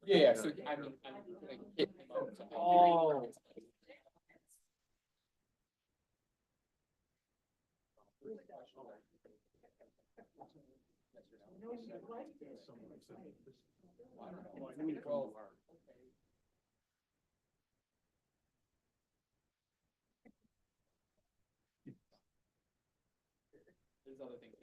Yeah, so I'm like, hit him up, so I'll be There's other things.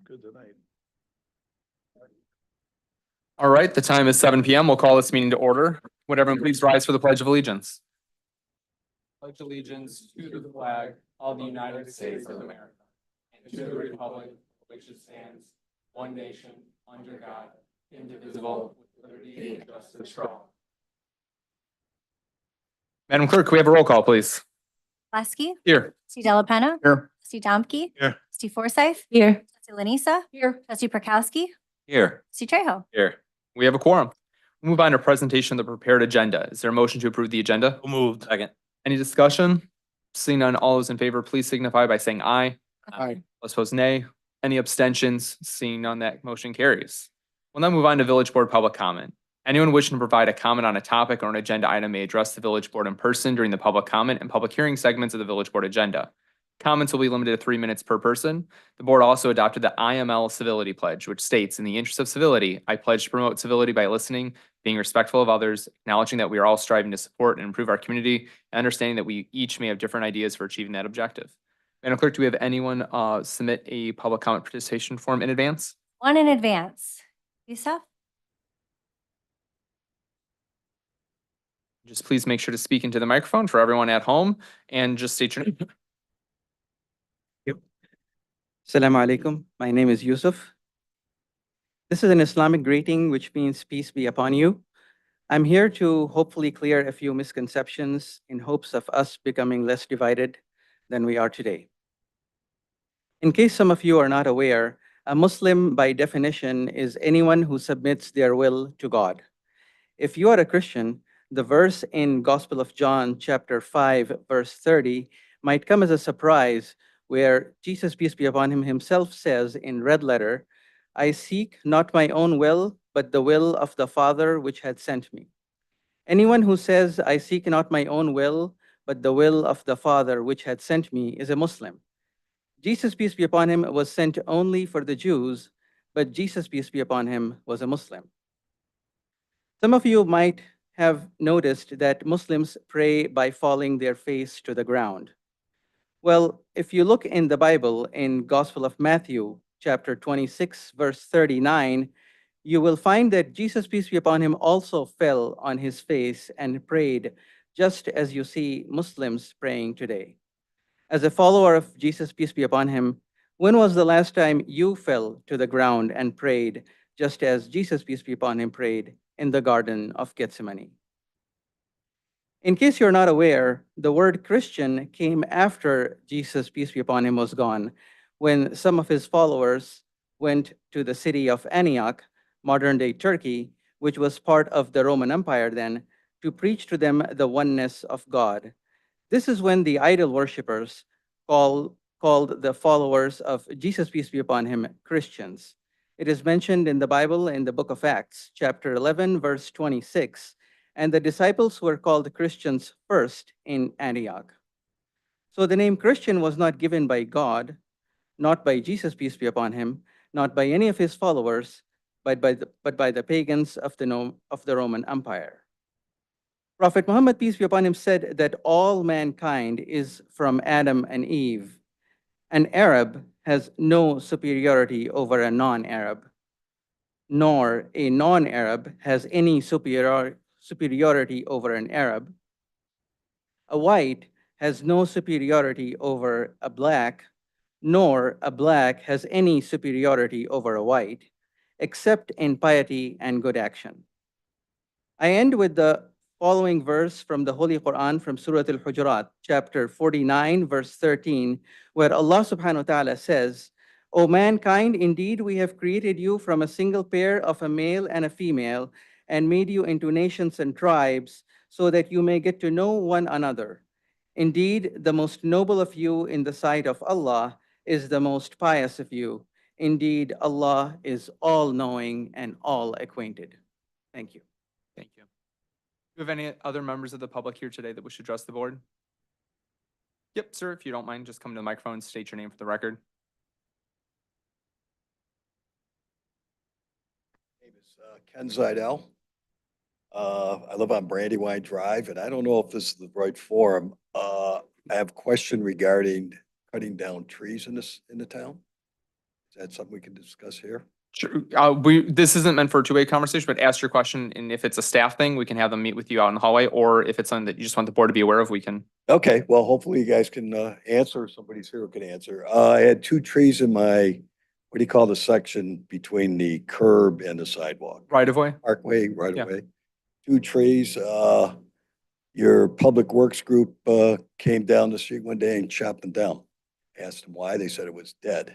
Good tonight. All right, the time is 7 p.m. We'll call this meeting to order. Would everyone please rise for the Pledge of Allegiance? Pledge allegiance to the flag of the United States of America and to the republic for which it stands, one nation, under God, indivisible, with liberty and justice for all. Madam Clerk, can we have a roll call, please? Lasky, Here. Trustee Delapenna, Here. Trustee Domke, Here. Trustee Forsythe. Here. Trustee Lanisa. Here. Trustee Prokowski, Here. Trustee Trejo. Here. We have a quorum. We'll move on to presentation of the prepared agenda. Is there a motion to approve the agenda? So moved. Second. Any discussion? Seeing none, all those in favor, please signify by saying aye. Aye. All opposed, nay. Any abstentions? Seeing none, that motion carries. We'll now move on to Village Board public comment. Anyone wishing to provide a comment on a topic or an agenda item may address the Village Board in person during the public comment and public hearing segments of the Village Board agenda. Comments will be limited to 3 minutes per person. The board also adopted the IML Civility Pledge, which states, in the interest of civility, I pledge to promote civility by listening, being respectful of others, acknowledging that we are all striving to support and improve our community, and understanding that we each may have different ideas for achieving that objective. Madam Clerk, do we have anyone submit a public comment participation form in advance? One in advance. Yusuf? Just please make sure to speak into the microphone for everyone at home and just state your name. Assalamu alaikum. My name is Yusuf. This is an Islamic greeting, which means peace be upon you. I'm here to hopefully clear a few misconceptions in hopes of us becoming less divided than we are today. In case some of you are not aware, a Muslim by definition is anyone who submits their will to God. If you are a Christian, the verse in Gospel of John, chapter 5, verse 30, might come as a surprise, where Jesus, peace be upon him, himself says in red letter, I seek not my own will, but the will of the Father which had sent me. Anyone who says, I seek not my own will, but the will of the Father which had sent me is a Muslim. Jesus, peace be upon him, was sent only for the Jews, but Jesus, peace be upon him, was a Muslim. Some of you might have noticed that Muslims pray by falling their face to the ground. Well, if you look in the Bible, in Gospel of Matthew, chapter 26, verse 39, you will find that Jesus, peace be upon him, also fell on his face and prayed, just as you see Muslims praying today. As a follower of Jesus, peace be upon him, when was the last time you fell to the ground and prayed, just as Jesus, peace be upon him, prayed in the Garden of Gethsemane? In case you're not aware, the word Christian came after Jesus, peace be upon him, was gone, when some of his followers went to the city of Antioch, modern-day Turkey, which was part of the Roman Empire then, to preach to them the oneness of God. This is when the idol worshippers, called called the followers of Jesus, peace be upon him, Christians. It is mentioned in the Bible in the book of Acts, chapter 11, verse 26, and the disciples were called Christians first in Antioch. So the name Christian was not given by God, not by Jesus, peace be upon him, not by any of his followers, but by the pagans of the Roman Empire. Prophet Muhammad, peace be upon him, said that all mankind is from Adam and Eve. An Arab has no superiority over a non-Arab, nor a non-Arab has any superiority over an Arab. A white has no superiority over a black, nor a black has any superiority over a white, except in piety and good action. I end with the following verse from the Holy Quran from Surah Al-Hujurat, chapter 49, verse 13, where Allah subhanahu wa ta'ala says, O mankind, indeed we have created you from a single pair of a male and a female and made you into nations and tribes so that you may get to know one another. Indeed, the most noble of you in the sight of Allah is the most pious of you. Indeed, Allah is all-knowing and all-acquainted. Thank you. Thank you. Do we have any other members of the public here today that wish to address the board? Yep, sir, if you don't mind, just come to the microphone and state your name for the record. Name is Ken Zidell. I live on Brandywine Drive, and I don't know if this is the right forum. I have a question regarding cutting down trees in the town. Is that something we can discuss here? Sure. This isn't meant for a two-way conversation, but ask your question, and if it's a staff thing, we can have them meet with you out in the hallway, or if it's something that you just want the board to be aware of, we can. Okay, well, hopefully you guys can answer. Somebody's here who can answer. I had two trees in my, what do you call the section between the curb and the sidewalk? Right of way? Parkway, right Yeah. away. Two trees, your public works group, came down the street one day and chopped them down. Asked them why, they said it was dead.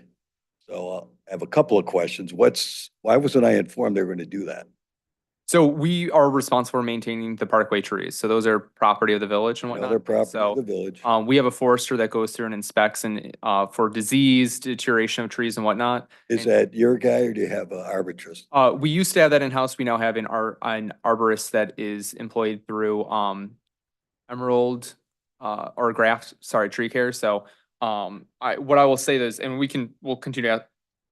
So, I have a couple of questions. Why wasn't I informed they were gonna do that? So we are responsible for maintaining the parkway trees. So those are property of the village and whatnot. Another property So, of the village. we have a forester that goes through and inspects and, for disease, deterioration of trees and whatnot. Is and- that your guy or do you have an arbitrist? We used to have that in-house. We now have an arborist that is employed through, Emerald, or Graft, sorry, Tree Care. So, what I will say is, and we'll continue to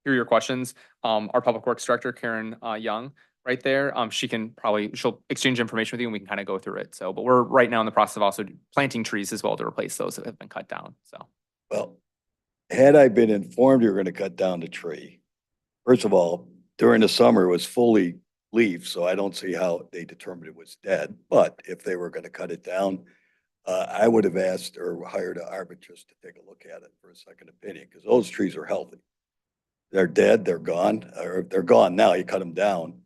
hear your questions. Our Public Works Director, Karen, Young, right there, she'll exchange information with you and we can kind of go through it. So, but we're right now in the process of also planting trees as well to replace those that have been cut down. So, Well, had I been informed you were gonna cut down the tree, first of all, during the summer it was fully leaf, so I don't see how they determined it was dead. But if they were gonna cut it down, I would have asked or hired an arbitrist to take a look at it for a second opinion, because those trees are healthy. They're dead, they're gone, or they're gone now, you cut them down.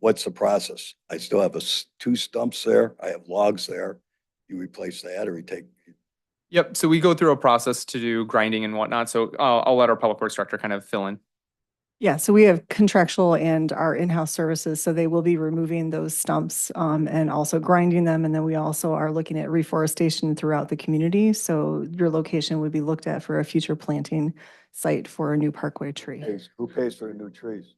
What's the process? I still have two stumps there, I have logs there. You replace that or you take, yep. So we go through a process to do grinding and whatnot. So, I'll let our Public Works Director kind of fill in. Yeah, so we have contractual and our in-house services, so they will be removing those stumps and also grinding them. And then we also are looking at reforestation throughout the community. So your location would be looked at for a future planting site for a new parkway tree. who pays for the new trees?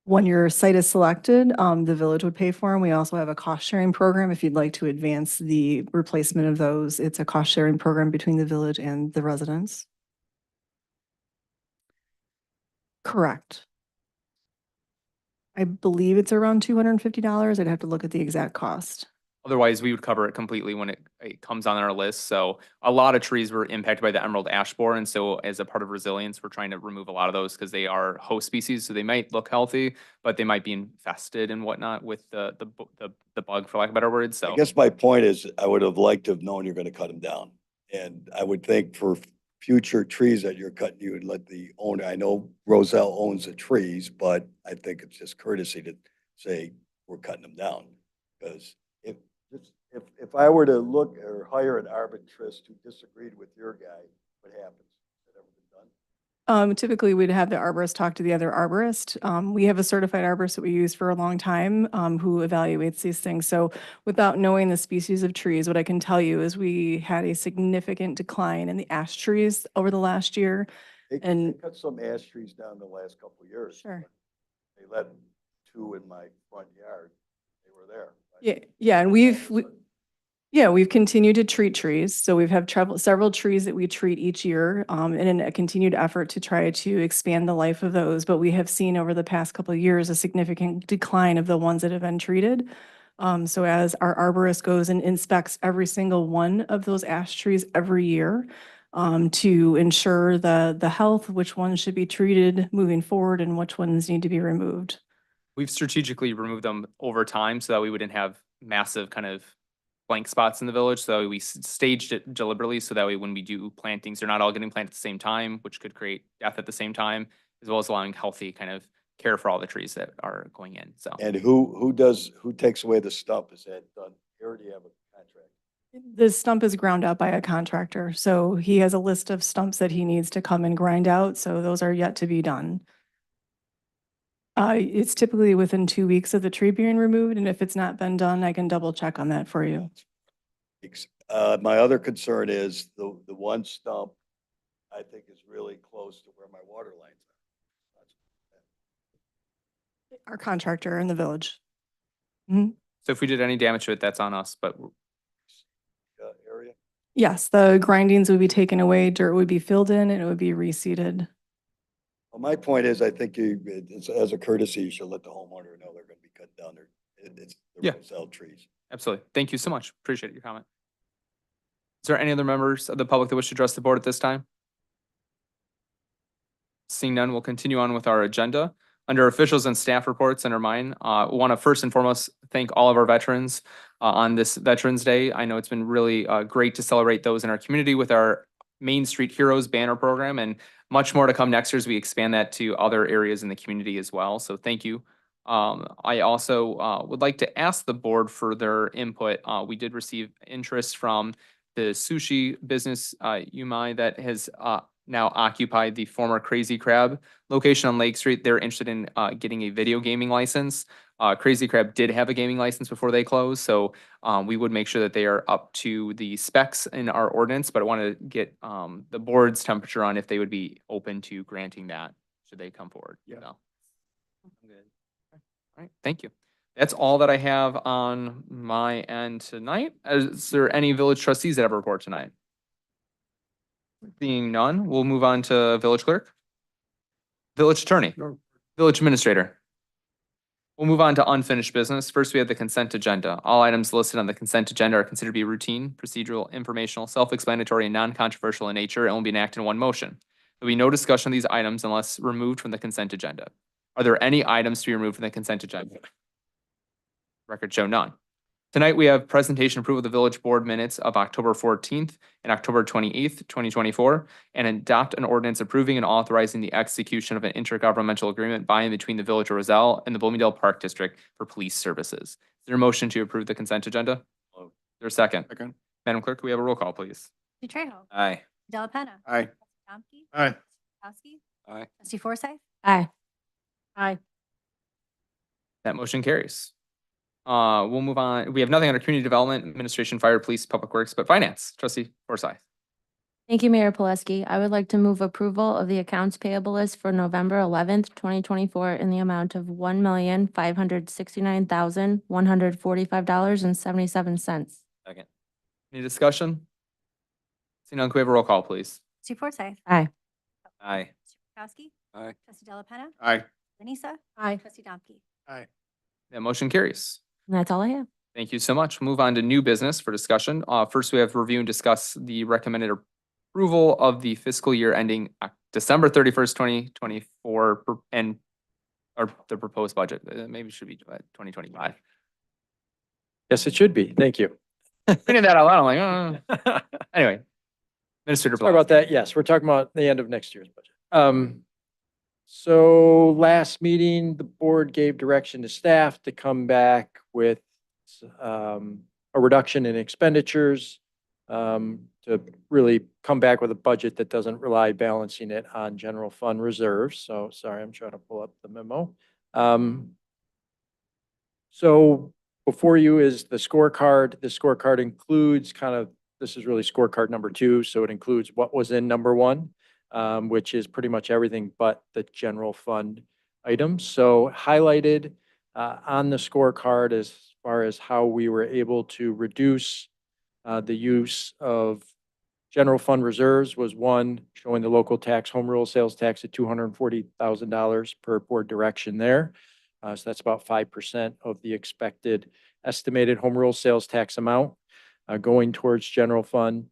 When your site is selected, the village would pay for them. We also have a cost-sharing program. If you'd like to advance the replacement of those, it's a cost-sharing program between the village and the residents. Correct. I believe it's around $250. I'd have to look at the exact cost. Otherwise, we would cover it completely when it comes on our list. So a lot of trees were impacted by the emerald ash borer. And so as a part of resilience, we're trying to remove a lot of those because they are host species. So they might look healthy, but they might be infested and whatnot with the bug, for lack of better words. So I guess my point is, I would have liked to have known you're gonna cut them down. And I would think for future trees that you're cutting, you would let the owner, I know Roselle owns the trees, but I think it's just courtesy to say, we're cutting them down. Because if I were to look or hire an arbitrist who disagreed with your guy, what happens? Has that ever been done? Typically, we'd have the arborist talk to the other arborist. We have a certified arborist that we use for a long time, who evaluates these things. So without knowing the species of trees, what I can tell you is we had a significant decline in the ash trees over the last year. They And- cut some ash trees down the last couple of years. Sure. They let 2 in my front yard. They were there. Yeah, and we've continued to treat trees. So we've had several trees that we treat each year, in a continued effort to try to expand the life of those. But we have seen over the past couple of years a significant decline of the ones that have been treated. So as our arborist goes and inspects every single one of those ash trees every year, to ensure the health, which ones should be treated moving forward and which ones need to be removed. We've strategically removed them over time so that we wouldn't have massive kind of blank spots in the village. So we staged it deliberately so that way when we do plantings, they're not all getting planted at the same time, which could create death at the same time, as well as allowing healthy kind of care for all the trees that are going in. So And who takes away the stump? Is that done here or do you have a contract? The stump is ground out by a contractor, so he has a list of stumps that he needs to come and grind out, so those are yet to be done. It's typically within 2 weeks of the tree being removed, and if it's not been done, I can double check on that for you. My other concern is the one stump I think is really close to where my water lines are. Our contractor in the village. so if we did any damage to it, that's on us, but Area. Yes, the grindings would be taken away, dirt would be filled in, and it would be reseeded. Well, my point is, I think as a courtesy, you should let the homeowner know they're gonna be cutting down they're Yeah. gonna sell trees. absolutely. Thank you so much. Appreciate your comment. Is there any other members of the public that wish to address the board at this time? Seeing none, we'll continue on with our agenda. Under officials and staff reports under mine, want to first and foremost thank all of our veterans on this Veterans Day. I know it's been really great to celebrate those in our community with our Main Street Heroes banner program, and much more to come next year as we expand that to other areas in the community as well. So thank you. I also would like to ask the board for their input. We did receive interest from the sushi business, Umai, that has now occupied the former Crazy Crab location on Lake Street. They're interested in getting a video gaming license. Crazy Crab did have a gaming license before they closed, so we would make sure that they are up to the specs in our ordinance, but I want to get the board's temperature on if they would be open to granting that, should they come forward. Yeah. So. I'm good. All right, thank you. That's all that I have on my end tonight. Is there any village trustees that have a report tonight? Being none, we'll move on to village clerk. Village attorney, village administrator. We'll move on to unfinished business. First, we have the consent agenda. All items listed on the consent agenda are considered to be routine, procedural, informational, self-explanatory, and non-controversial in nature and will be enacted in one motion. There'll be no discussion of these items unless removed from the consent agenda. Are there any items to be removed from the consent agenda? Record show none. Tonight, we have presentation approval of the village board minutes of October 14th and October 28th, 2024, and adopt an ordinance approving and authorizing the execution of an intergovernmental agreement by and between the village of Roselle and the Bloomingdale Park District for police services. Is there a motion to approve the consent agenda? Moved. Is there a second? Second. Madam Clerk, we have a roll call, please. Trustee Trejo. Aye. Della Penna. Aye. Trustee Domke. Aye. Kowski. Aye. Trustee Forsythe. Aye. Aye. That motion carries. We'll move on. We have nothing under community development, administration, fire, police, public works, but finance. Trustee Forsythe. Thank you, Mayor Pileski. I would like to move approval of the accounts payable list for November 11th, 2024 in the amount of $1,569,145.77. Second. Any discussion? Seeing none, can we have a roll call, please? Trustee Forsythe. Aye. Aye. Trustee Kowski. Aye. Trustee Della Penna. Aye. Lenisa. Aye. Trustee Domke. That motion carries. And that's all I have. Thank you so much. Move on to new business for discussion. First, we have review and discuss the recommended approval of the fiscal year ending December 31st, 2024, or the proposed budget. Maybe it should be 2025. Yes, it should be. Thank you. Reading that out loud, I'm like, Anyway. Administrator. Sorry about that. Yes, we're talking about the end of next year's budget. So last meeting, the board gave direction to staff to come back with a reduction in expenditures to to really come back with a budget that doesn't rely balancing it on general fund reserves. So sorry, I'm trying to pull up the memo. So before you is the scorecard. The scorecard includes this is really scorecard number 2. So it includes what was in number 1, which is pretty much everything but the general fund items. So highlighted on the scorecard as far as how we were able to reduce the use of general fund reserves was 1, showing the local tax, home rule sales tax at $240,000 per board direction there. So that's about 5% of the expected estimated home rule sales tax amount going towards general fund.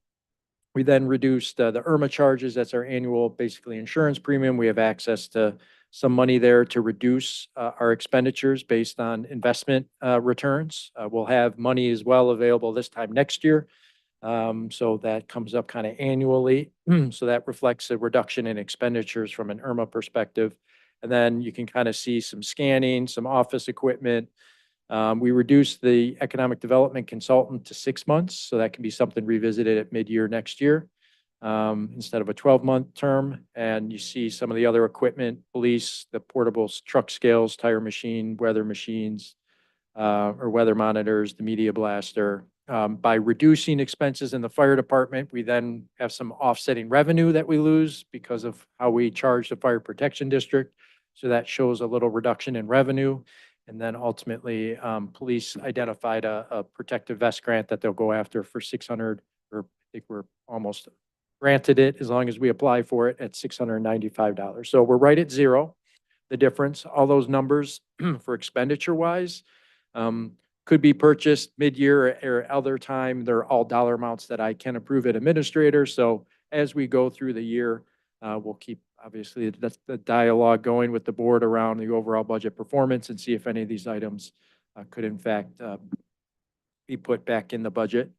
We then reduced the IRMA charges. That's our annual, basically, insurance premium. We have access to some money there to reduce our expenditures based on investment returns. We'll have money as well available this time next year. So that comes up kind of annually. So that reflects a reduction in expenditures from an IRMA perspective. And then you can kind of see some scanning, some office equipment. We reduced the economic development consultant to 6 months. So that can be something revisited at mid-year next year instead of a 12-month term. And you see some of the other equipment, police, the portable truck scales, tire machine, weather machines, or weather monitors, the media blaster. By reducing expenses in the fire department, we then have some offsetting revenue that we lose because of how we charge the fire protection district. So that shows a little reduction in revenue. And then ultimately, police identified a protective vest grant that they'll go after for 600, or I think we're almost granted it as long as we apply for it at $695. So we're right at 0. The difference, all those numbers for expenditure wise, could be purchased mid-year or other time. They're all dollar amounts that I can approve at administrator. So as we go through the year, we'll keep, obviously, that's the dialogue going with the board around the overall budget performance and see if any of these items could in fact be put back in the budget.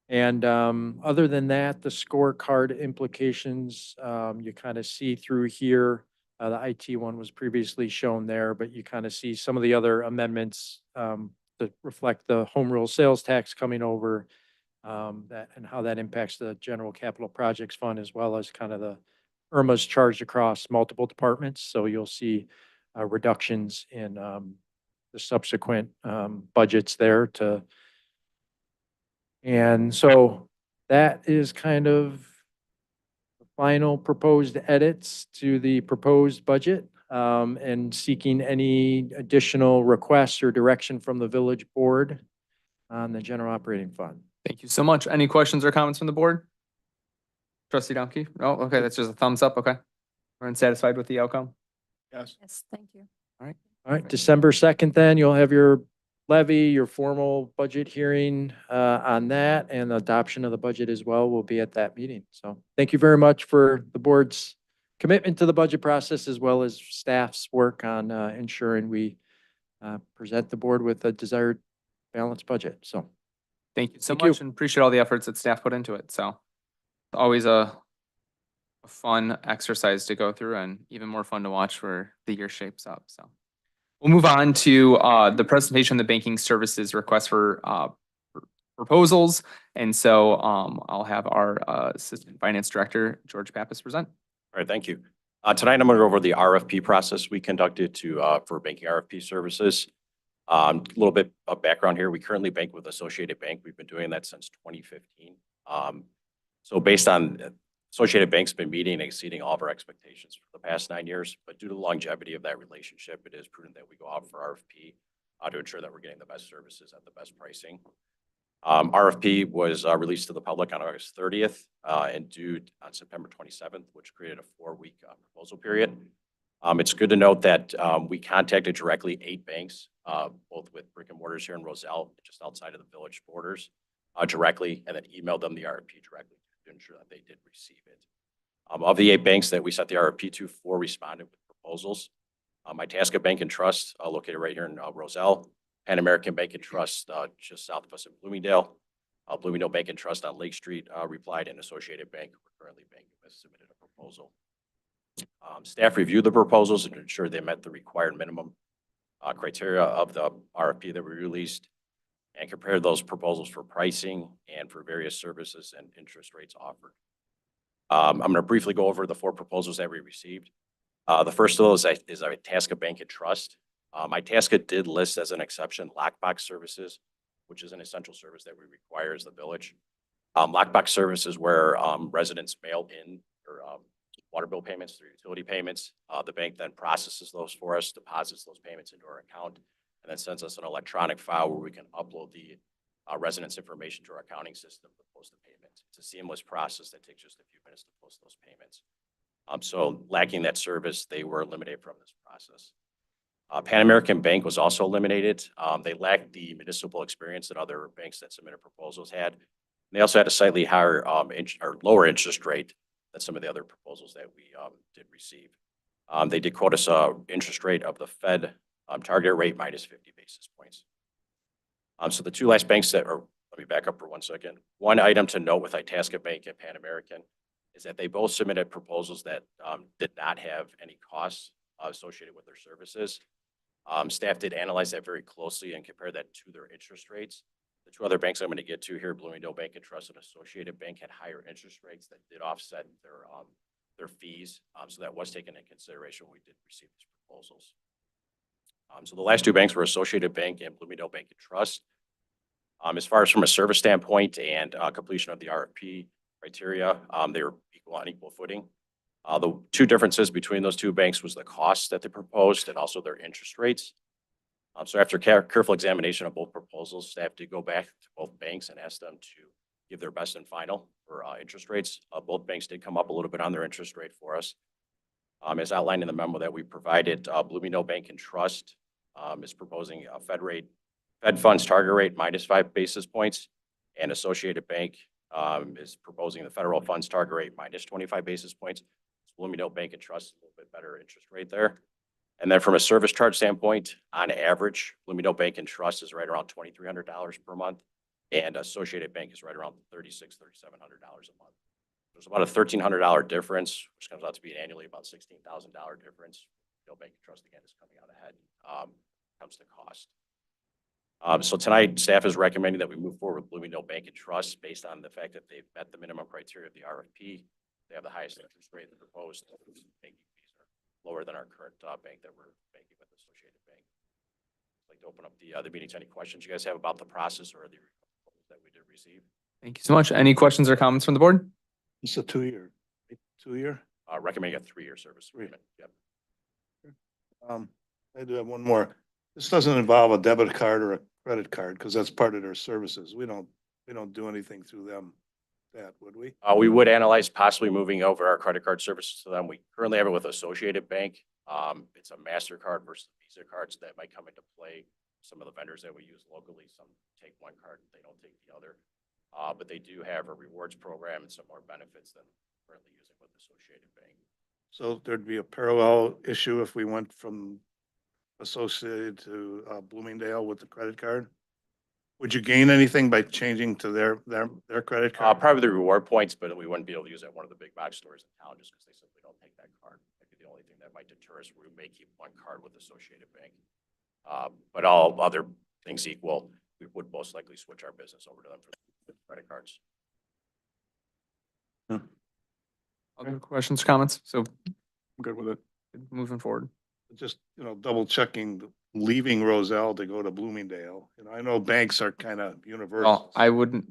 And other than that, the scorecard implications, you kind of see through here. The IT one was previously shown there, but you kind of see some of the other amendments that reflect the home rule sales tax coming over that and how that impacts the general capital projects fund, as well as kind of the IRMA's charged across multiple departments. So you'll see reductions in the subsequent budgets there and so that is kind of the final proposed edits to the proposed budget. And seeking any additional requests or direction from the village board on the general operating fund. Thank you so much. Any questions or comments from the board? Trustee Domke? No? Okay, that's just a thumbs up. Okay. Everyone satisfied with the outcome? Yes. Yes, thank you. All right, December 2nd, then you'll have your levy, your formal budget hearing on that, and the adoption of the budget as well will be at that meeting. So thank you very much for the board's commitment to the budget process, as well as staff's work on ensuring we present the board with a desired balanced budget. So Thank you so Thank you. much and appreciate all the efforts that staff put into it. So always a fun exercise to go through and even more fun to watch where the year shapes up. So we'll move on to the presentation of the banking services request for proposals. And so I'll have our Assistant Finance Director, George Pappas, present. All right, thank you. Tonight, I'm going to go over the RFP process we conducted for banking RFP services. A little bit of background here. We currently bank with Associated Bank. We've been doing that since 2015. So based on Associated Bank's been meeting and exceeding all of our expectations for the past 9 years, but due to the longevity of that relationship, it is prudent that we go out for RFP to ensure that we're getting the best services at the best pricing. RFP was released to the public on August 30th and due on September 27th, which created a 4-week proposal period. It's good to note that we contacted directly 8 banks, both with brick and mortars here in Roselle, just outside of the village borders, directly, and then emailed them the RFP directly to ensure that they did receive it. Of the 8 banks that we sent the RFP to, 4 responded with proposals. Itasca Bank and Trust, located right here in Roselle. Pan American Bank and Trust, just south of us in Bloomingdale. Bloomingdale Bank and Trust on Lake Street replied, and Associated Bank, we're currently banking with, submitted a proposal. Staff reviewed the proposals and ensured they met the required minimum criteria of the RFP that we released. and compared those proposals for pricing and for various services and interest rates offered. I'm going to briefly go over the 4 proposals that we received. The first of those is Itasca Bank and Trust. Itasca did list as an exception lockbox services, which is an essential service that we require as the village. Lockbox services where residents mail in their water bill payments, their utility payments. The bank then processes those for us, deposits those payments into our account, and then sends us an electronic file where we can upload the residents' information to our accounting system to post the payments. It's a seamless process that takes just a few minutes to post those payments. So lacking that service, they were eliminated from this process. Pan American Bank was also eliminated. They lacked the municipal experience that other banks that submitted proposals had. They also had a slightly higher or lower interest rate than some of the other proposals that we did receive. They did quote us a interest rate of the Fed target rate minus 50 basis points. So the 2 last banks that are, let me back up for 1 second. One item to note with Itasca Bank and Pan American is that they both submitted proposals that did not have any costs associated with their services. Staff did analyze that very closely and compare that to their interest rates. The 2 other banks I'm going to get to here, Bloomingdale Bank and Trust and Associated Bank, had higher interest rates that did offset their fees. So that was taken into consideration when we did receive these proposals. So the last 2 banks were Associated Bank and Bloomingdale Bank and Trust. As far as from a service standpoint and completion of the RFP criteria, they were on equal footing. The 2 differences between those 2 banks was the costs that they proposed and also their interest rates. So after careful examination of both proposals, staff did go back to both banks and ask them to give their best and final for interest rates. Both banks did come up a little bit on their interest rate for us. As outlined in the memo that we provided, Bloomingdale Bank and Trust is proposing a Fed funds target rate minus 5 basis points, and Associated Bank is proposing the federal funds target rate minus 25 basis points. Bloomingdale Bank and Trust, a little bit better interest rate there. And then from a service charge standpoint, on average, Bloomingdale Bank and Trust is right around $2,300 per month, and Associated Bank is right around $3,700 a month. There's about a $1,300 difference, which comes out to be annually about $16,000 difference. Bloomingdale Bank and Trust again is coming out ahead when it comes to cost. So tonight, staff is recommending that we move forward with Bloomingdale Bank and Trust based on the fact that they've met the minimum criteria of the RFP. They have the highest interest rate that proposed. Banking fees are lower than our current bank that we're banking with, Associated Bank. I'd like to open up the meeting to any questions you guys have about the process or the proposals that we did receive. Thank you so much. Any questions or comments from the board? It's a 2-year, 2-year. Recommending a 3-year service agreement. Yep. I do have one more. This doesn't involve a debit card or a credit card because that's part of their services. We don't do anything through them. That would we? We would analyze possibly moving over our credit card services to them. We currently have it with Associated Bank. It's a MasterCard versus Visa cards that might come into play. Some of the vendors that we use locally, some take one card, they don't take the other. But they do have a rewards program and some more benefits than currently using with Associated Bank. So there'd be a parallel issue if we went from Associated to Bloomingdale with the credit card? Would you gain anything by changing to their credit card? Probably the reward points, but we wouldn't be able to use it at one of the big box stores in town just because they simply don't take that card. That'd be the only thing that might deter us. We may keep one card with Associated Bank. But all other things equal, we would most likely switch our business over to them for the credit cards. Other questions, comments? So I'm good with it. moving forward. Just, double checking, leaving Roselle to go to Bloomingdale. I know banks are kind of universal. Well, I wouldn't,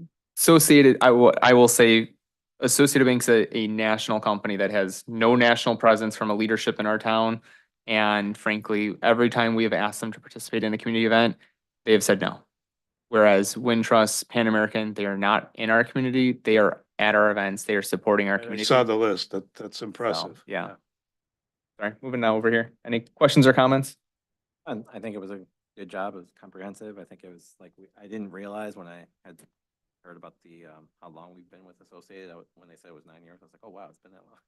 I will say Associated Bank's a national company that has no national presence from a leadership in our town. And frankly, every time we have asked them to participate in a community event, they have said no. Whereas Wintrust, Pan American, they are not in our community. They are at our events. They are supporting our I community. saw the list. That's So, impressive. yeah. Sorry, moving now over here. Any questions or comments? I think it was a good job. It was comprehensive. I think it was like, I didn't realize when I had heard about the, how long we've been with Associated, when they said it was 9 years, I was like, oh, wow, it's been that long.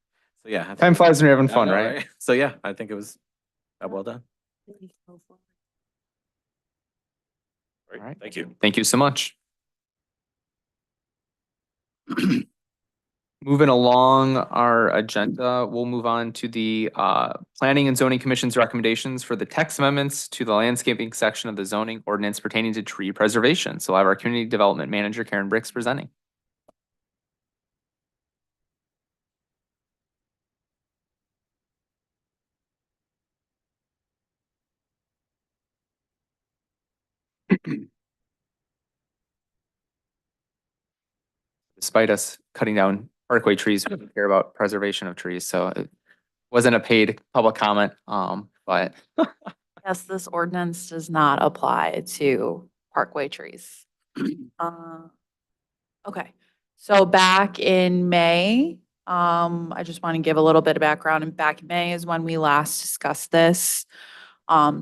So yeah. I think- Time flies when you're having I fun, know, right? So yeah, I think it was well done. All All right. right. Thank you. Thank you so much. Moving along our agenda, we'll move on to the Planning and Zoning Commission's recommendations for the text amendments to the landscaping section of the zoning ordinance pertaining to tree preservation. So I'll have our Community Development Manager, Karen Bricks, presenting. Despite us cutting down parkway trees, we don't care about preservation of trees, so it wasn't a paid public comment, but Yes, this ordinance does not apply to parkway trees. Okay, so back in May, I just want to give a little bit of background. And back in May is when we last discussed this.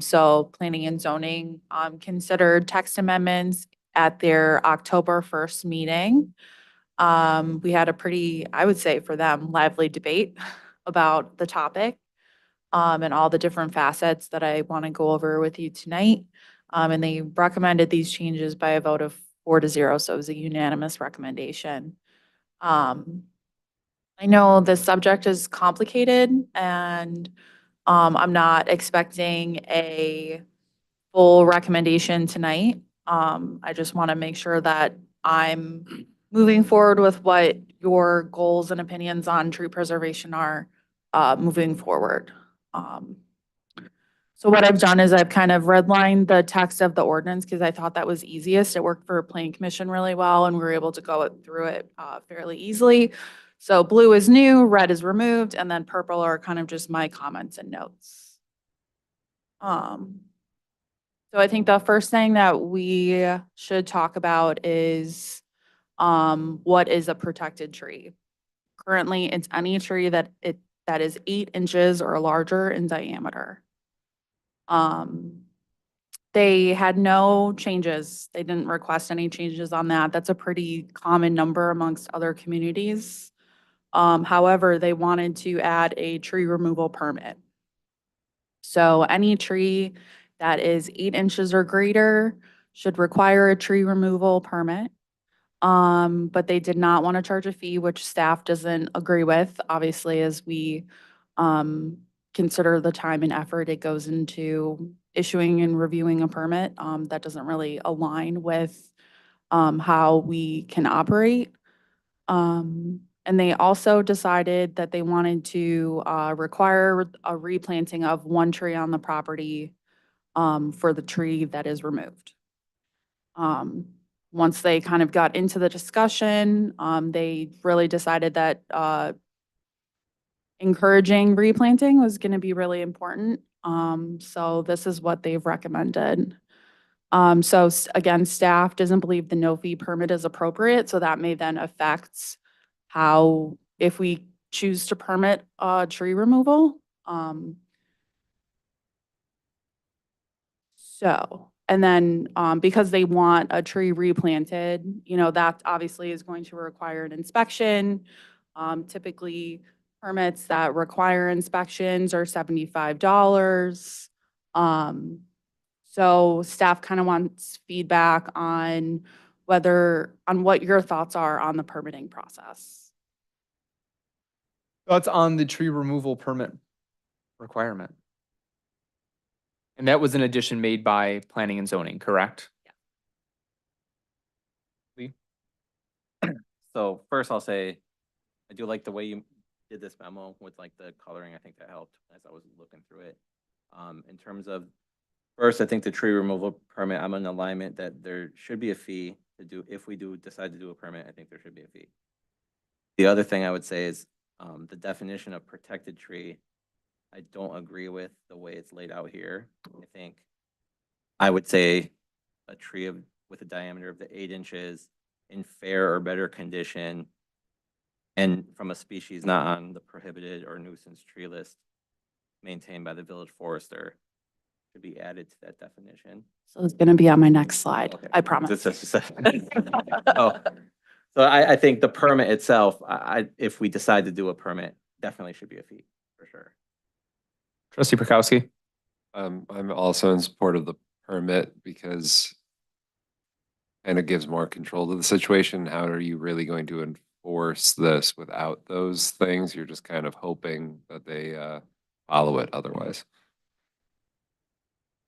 So planning and zoning, considered text amendments at their October 1st meeting. We had a pretty, I would say for them, lively debate about the topic. And all the different facets that I want to go over with you tonight. And they recommended these changes by a vote of 4-0, so it was a unanimous recommendation. I know the subject is complicated and I'm not expecting a full recommendation tonight. I just want to make sure that I'm moving forward with what your goals and opinions on tree preservation are moving forward. So what I've done is I've kind of redlined the text of the ordinance because I thought that was easiest. It worked for Planning Commission really well and we were able to go through it fairly easily. So blue is new, red is removed, and then purple are kind of just my comments and notes. So I think the first thing that we should talk about is what is a protected tree? Currently, it's any tree that is 8 inches or larger in diameter. They had no changes. They didn't request any changes on that. That's a pretty common number amongst other communities. However, they wanted to add a tree removal permit. So any tree that is 8 inches or greater should require a tree removal permit. But they did not want to charge a fee, which staff doesn't agree with, obviously, as we consider the time and effort it goes into issuing and reviewing a permit. That doesn't really align with how we can operate. And they also decided that they wanted to require a replanting of 1 tree on the property for the tree that is removed. Once they kind of got into the discussion, they really decided that encouraging replanting was going to be really important. So this is what they've recommended. So again, staff doesn't believe the no fee permit is appropriate, so that may then affect how, if we choose to permit tree removal. And then because they want a tree replanted, that obviously is going to require an inspection. Typically, permits that require inspections are $75. So staff kind of wants feedback on what your thoughts are on the permitting process. thoughts on the tree removal permit requirement? And that was an addition made by Planning and Zoning, correct? Lee? So first I'll say, I do like the way you did this memo with like the coloring. I think that helped as I was looking through it. In terms of, first, I think the tree removal permit, I'm in alignment that there should be a fee to do, if we do decide to do a permit, I think there should be a fee. The other thing I would say is the definition of protected tree, I don't agree with the way it's laid out here. I think I would say a tree with a diameter of 8 inches in fair or better condition and from a species not on the prohibited or nuisance tree list maintained by the village forester should be added to that definition. So it's going to be on my next slide, Okay. I promise. Oh. So I think the permit itself, if we decide to do a permit, definitely should be a fee, for sure. Trustee Prokowski? I'm also in support of the permit because kind of gives more control to the situation. How are you really going to enforce this without those things. You're just kind of hoping that they follow it otherwise.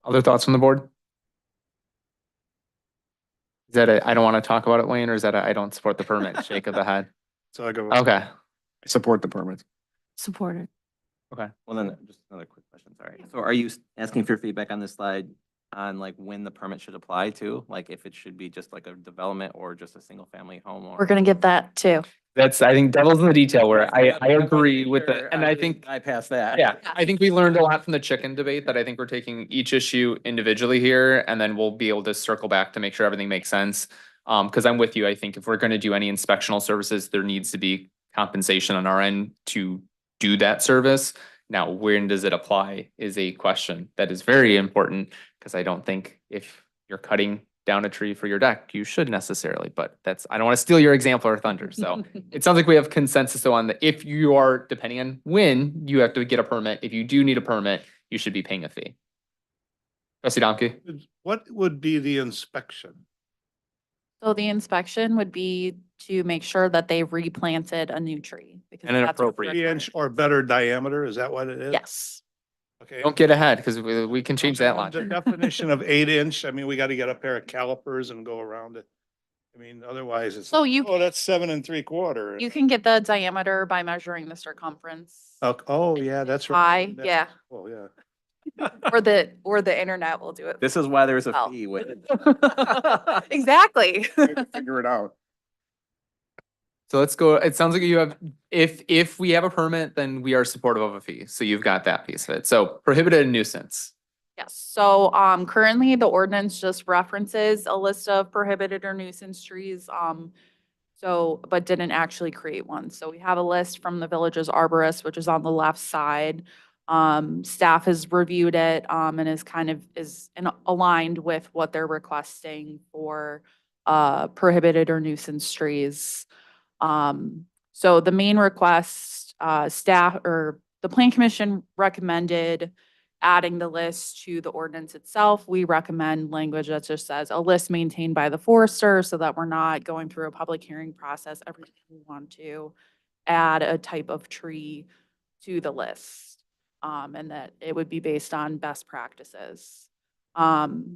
Other thoughts from the board? Is that a, I don't want to talk about it, Wayne, or is that a, I don't support the permit, shake of the head? So I go. Okay, I support the permit. Supported. okay. Well, then, just another quick question, sorry. So are you asking for feedback on this slide on like when the permit should apply to? Like if it should be just like a development or just a single family home? Or We're gonna give that too. That's, I think devil's in the detail where I wanted to agree make with sure it. And I think, bypass that. yeah, I think we learned a lot from the chicken debate that I think we're taking each issue individually here and then we'll be able to circle back to make sure everything makes sense. Cause I'm with you. I think if we're gonna do any inspectional services, there needs to be compensation on our end to do that service. Now, when does it apply is a question that is very important because I don't think if you're cutting down a tree for your deck, you should necessarily, but that's, I don't want to steal your example or thunder. So it sounds like we have consensus on the, if you are, depending on when you have to get a permit, if you do need a permit, you should be paying a fee. Trustee Domke? What would be the inspection? So the inspection would be to make sure that they replanted a new tree. because And an that's what's appropriate 3-inch required. or better diameter, is that what it is? Yes. Okay. Don't get ahead because we can change that The logic. definition of 8-inch, I mean, we gotta get a pair of calipers and go around it. I mean, otherwise it's, So you, oh, that's 7 3/4. you can get the diameter by measuring the circumference. Oh, yeah, that's right. High, yeah, Oh, yeah. or the internet will do it. This is why there's a Oh. fee with it. Exactly. Figure it out. So let's go, it sounds like you have, if we have a permit, then we are supportive of a fee. So you've got that piece of it. So prohibited nuisance. Yes, so currently the ordinance just references a list of prohibited or nuisance trees. So, but didn't actually create one. So we have a list from the village's arborist, which is on the left side. Staff has reviewed it and is aligned with what they're requesting for prohibited or nuisance trees. So the main request, staff or the plan commission recommended adding the list to the ordinance itself. We recommend language that just says a list maintained by the forester so that we're not going through a public hearing process every time we want to add a type of tree to the list. And that it would be based on best practices. So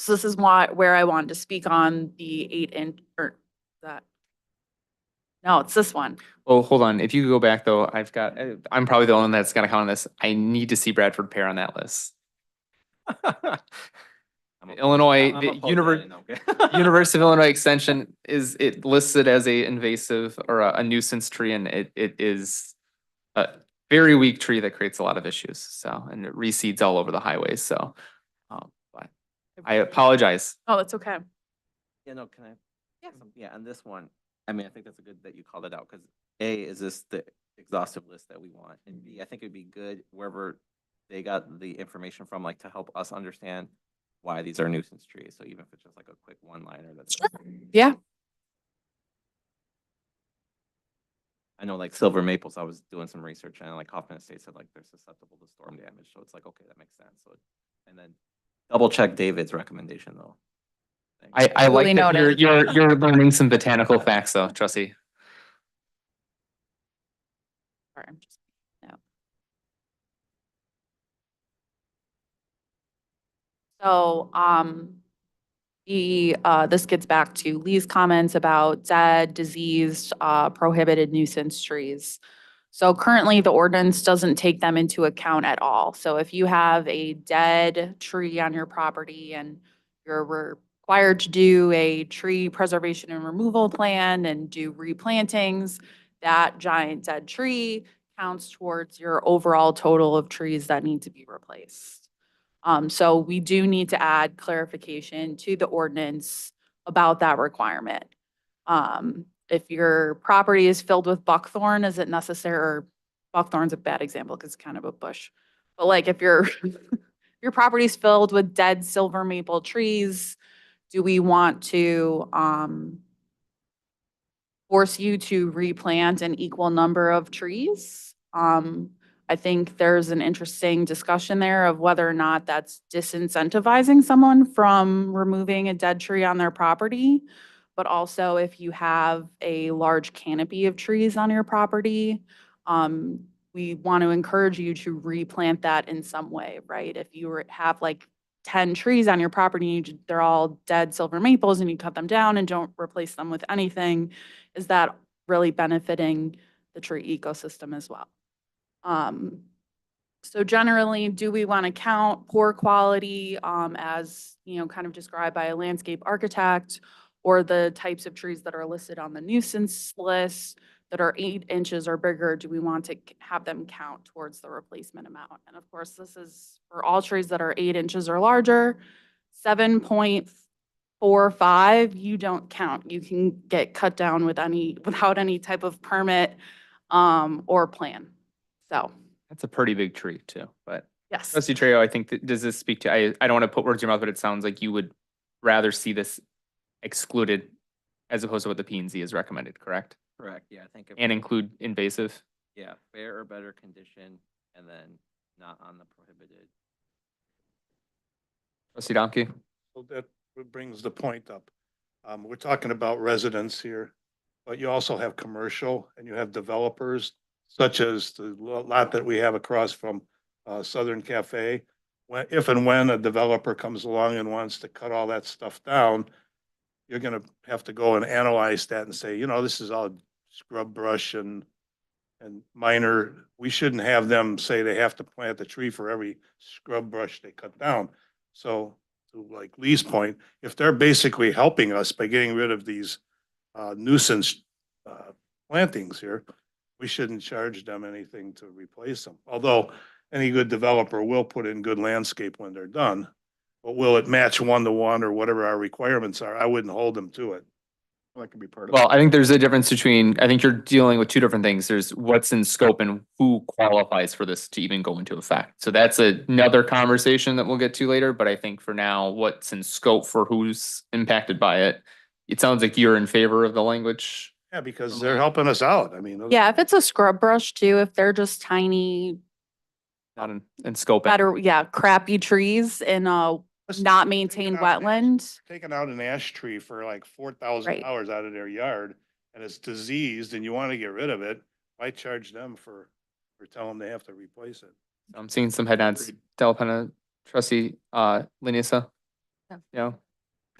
this is where I wanted to speak on the 8-inch or that. No, it's this one. Oh, hold on. If you go back though, I'm probably the only one that's gonna count on this. I need to see Bradford Pear on that list. Illinois, the University of Illinois Extension is, it listed as a invasive or a nuisance tree and it is a very weak tree that creates a lot of issues. So, and it reseeds all over the highways. So, but I apologize. Oh, it's okay. Yeah, no, can I? Yeah. Yeah, on this one, I mean, I think that's a good that you called it out, because A, is this the exhaustive list that we want? And B, I think it'd be good wherever they got the information from, like, to help us understand why these are nuisance trees. So even if it's just like a quick one-liner, that's. Yeah. I know like silver maples, I was doing some research and like Hoffman Estates said like they're susceptible to storm damage. So it's like, okay, that makes sense. So, and then double check David's recommendation though. I like Duly that noted. you're learning some botanical facts though, trustee. Sorry, I'm just, no. So, this gets back to Lee's comments about dead, diseased, prohibited nuisance trees. So currently the ordinance doesn't take them into account at all. So if you have a dead tree on your property and you're required to do a tree preservation and removal plan and do replantings, that giant dead tree counts towards your overall total of trees that need to be replaced. So we do need to add clarification to the ordinance about that requirement. If your property is filled with buckthorn, is it necessary, or buckthorn's a bad example because it's kind of a bush. But like if your property is filled with dead silver maple trees, do we want to force you to replant an equal number of trees? I think there's an interesting discussion there of whether or not that's disincentivizing someone from removing a dead tree on their property. but also if you have a large canopy of trees on your property, we want to encourage you to replant that in some way, right? If you have like 10 trees on your property, and they're all dead silver maples and you cut them down and don't replace them with anything, is that really benefiting the tree ecosystem as well? So generally, do we want to count poor quality as, kind of described by a landscape architect, or the types of trees that are listed on the nuisance list that are 8 inches or bigger? Do we want to have them count towards the replacement amount? And of course, this is for all trees that are 8 inches or larger. 7.45, you don't count. You can get cut down without any type of permit or plan. So. That's a pretty big tree too, but Yes. Trustee Trejo, I think, does this speak to, I don't want to put words in your mouth, but it sounds like you would rather see this excluded as opposed to what the P and Z has recommended, correct? Correct, yeah, I think. if And we- include invasive? Yeah, fair or better condition, and then not on the prohibited. Trustee Domke? So that brings the point up. We're talking about residents here, but you also have commercial and you have developers, such as the lot that we have across from Southern Cafe. If and when a developer comes along and wants to cut all that stuff down, you're gonna have to go and analyze that and say, this is all scrub brush and minor. We shouldn't have them say they have to plant a tree for every scrub brush they cut down. So to like Lee's point, if they're basically helping us by getting rid of these nuisance plantings here, we shouldn't charge them anything to replace them. Although any good developer will put in good landscape when they're done. But will it match 1-to-1 or whatever our requirements are? I wouldn't hold them to it. That could be part of it. Well, I think there's a difference between, I think you're dealing with two different things. There's what's in scope and who qualifies for this to even go into effect. So that's another conversation that we'll get to later, but I think for now, what's in scope for who's impacted by it, it sounds like you're in favor of the language. Yeah, because they're helping us out. I mean. Yeah, if it's a scrub brush too, if they're just tiny, Not in scope. crappy trees in a Let's not take maintained it out of wetland. Taking out an ash tree for like $4,000 Right. out of their yard and it's diseased and you want to get rid of it, why charge them for tell them they have to replace it? I'm seeing some head nods. Delapenna, Trustee Lanisa. Yeah.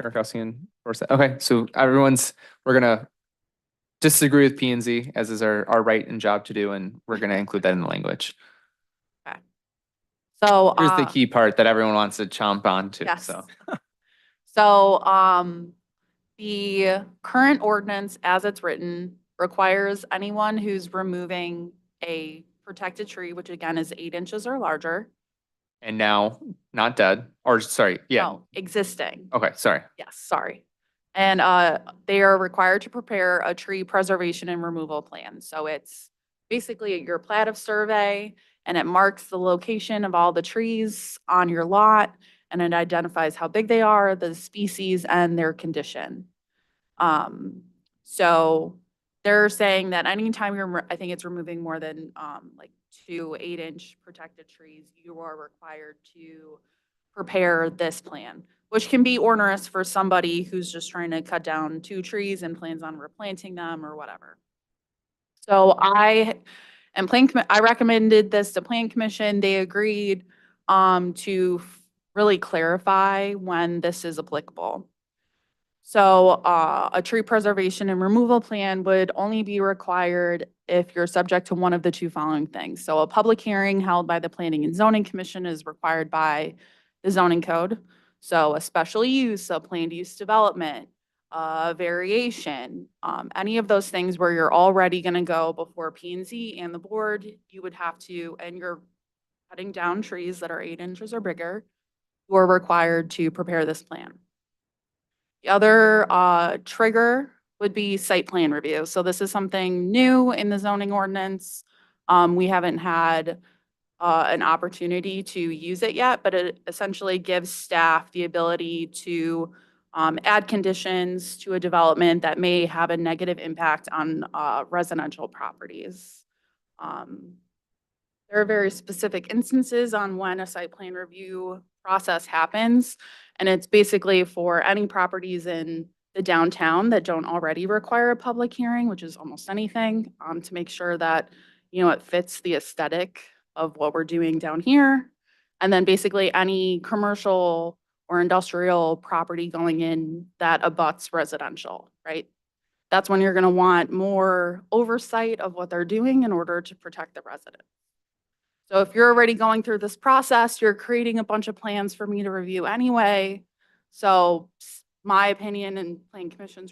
Pierakowski and Forsyth. Okay, so we're gonna disagree with P and Z, as is our right and job to do, and we're gonna include that in the language. So. Here's the key part that everyone wants to chomp on to, Yes. so. So, the current ordinance as it's written requires anyone who's removing a protected tree, which again is 8 inches or larger. And now, not dead, or sorry, yeah, No, existing. okay, sorry. Yes, sorry. And they are required to prepare a tree preservation and removal plan. So it's basically your plat of survey, and it marks the location of all the trees on your lot, and it identifies how big they are, the species, and their condition. So they're saying that anytime I think it's removing more than like 2 8-inch protected trees, you are required to prepare this plan, which can be onerous for somebody who's just trying to cut down 2 trees and plans on replanting them or whatever. So I recommended this to Plan Commission. They agreed to really clarify when this is applicable. So a tree preservation and removal plan would only be required if you're subject to one of the 2 following things. So a public hearing held by the Planning and Zoning Commission is required by the zoning code. So a special use, a planned use development, variation, any of those things where you're already going to go before P and Z and the board, you would have to, and you're cutting down trees that are 8 inches or bigger, you are required to prepare this plan. The other trigger would be site plan review. So this is something new in the zoning ordinance. We haven't had an opportunity to use it yet, but it essentially gives staff the ability to add conditions to a development that may have a negative impact on residential properties. There are very specific instances on when a site plan review process happens, and it's basically for any properties in the downtown that don't already require a public hearing, which is almost anything, to make sure that, it fits the aesthetic of what we're doing down here. And then basically any commercial or industrial property going in that abuts residential, right? That's when you're gonna want more oversight of what they're doing in order to protect the residents. So if you're already going through this process, you're creating a bunch of plans for me to review anyway. So my opinion and Planning Commission's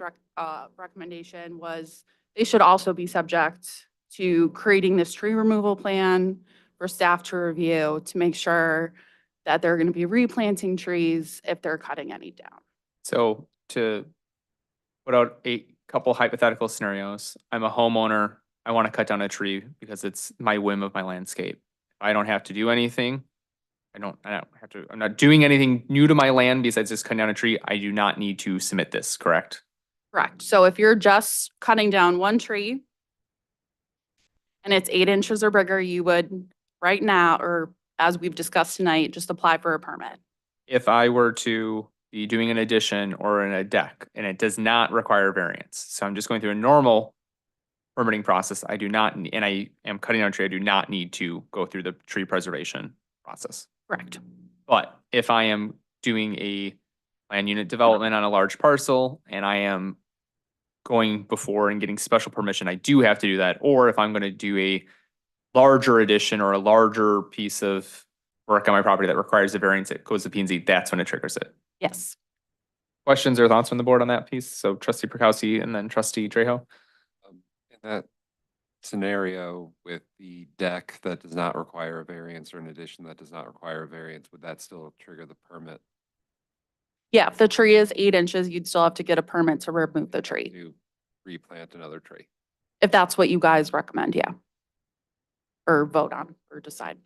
recommendation was they should also be subject to creating this tree removal plan for staff to review to make sure that they're gonna be replanting trees if they're cutting any down. So to put out a couple hypothetical scenarios, I'm a homeowner. I want to cut down a tree because it's my whim of my landscape. I don't have to do anything. I'm not doing anything new to my land besides just cutting down a tree. I do not need to submit this, correct? Correct. So if you're just cutting down one tree and it's 8 inches or bigger, you would right now, or as we've discussed tonight, just apply for a permit. If I were to be doing an addition or in a deck and it does not require variance, so I'm just going through a normal permitting process, I do not, and I am cutting down a tree, I do not need to go through the tree preservation process. Correct. But if I am doing a land unit development on a large parcel and I am going before and getting special permission, I do have to do that. Or if I'm going to do a larger addition or a larger piece of work on my property that requires a variance, it goes to P&Z, that's when it triggers it. Yes. Questions or thoughts from the board on that piece? So trustee Prokowski and then trustee Trejo. In that scenario with the deck that does not require a variance or an addition that does not require a variance, would that still trigger the permit Yeah, if the tree is 8 inches, you'd still have to get a permit to remove the tree. to replant another tree? If that's what you guys recommend, yeah. Or vote on or decide.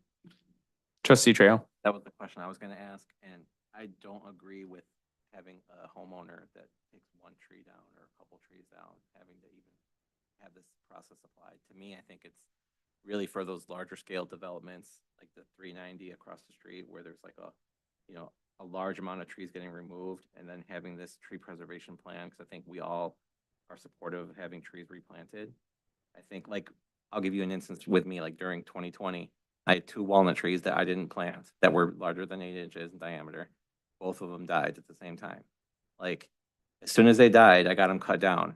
Trustee Trejo. That was the question I was gonna ask, and I don't agree with having a homeowner that takes one tree down or a couple trees down, having to even have this process applied. To me, I think it's really for those larger scale developments, like the 390 across the street, where there's like a large amount of trees getting removed, and then having this tree preservation plan, because I think we all are supportive of having trees replanted. I think, like, I'll give you an instance with me, like during 2020, I had 2 walnut trees that I didn't plant that were larger than 8 inches in diameter. Both of them died at the same time. Like, as soon as they died, I got them cut down.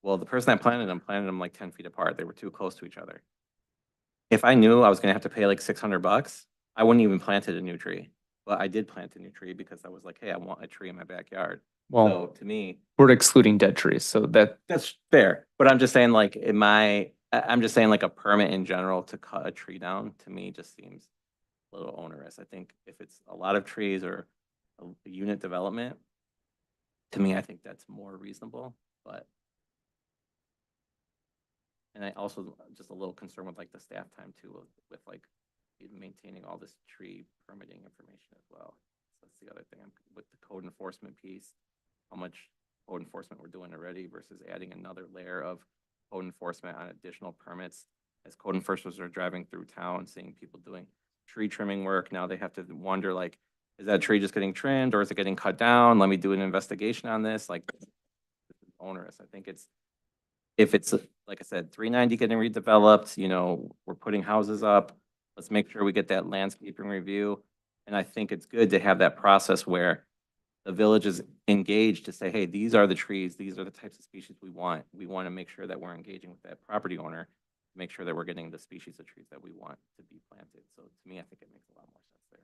Well, the person that planted them like 10 feet apart. They were too close to each other. If I knew I was gonna have to pay like $600, I wouldn't even planted a new tree. But I did plant a new tree because I was like, hey, I want a tree in my backyard. Well, So to me, we're excluding dead trees, so that's fair. But I'm just saying, like, I'm just saying, like, a permit in general to cut a tree down, to me, just seems a little onerous. I think if it's a lot of trees or a unit development, to me, I think that's more reasonable, but. And I also just a little concerned with like the staff time too, with like maintaining all this tree permitting information as well. So that's the other thing with the code enforcement piece, how much code enforcement we're doing already versus adding another layer of code enforcement on additional permits. As code enforcers are driving through town, seeing people doing tree trimming work, now they have to wonder like, is that tree just getting trimmed or is it getting cut down? Let me do an investigation on this. Like, this is onerous. I think if it's, like I said, 390 getting redeveloped, we're putting houses up. Let's make sure we get that landscaping review. And I think it's good to have that process where the village is engaged to say, hey, these are the trees, these are the types of species we want. We want to make sure that we're engaging with that property owner, make sure that we're getting the species of trees that we want to be planted. So to me, I think it makes a lot more sense there.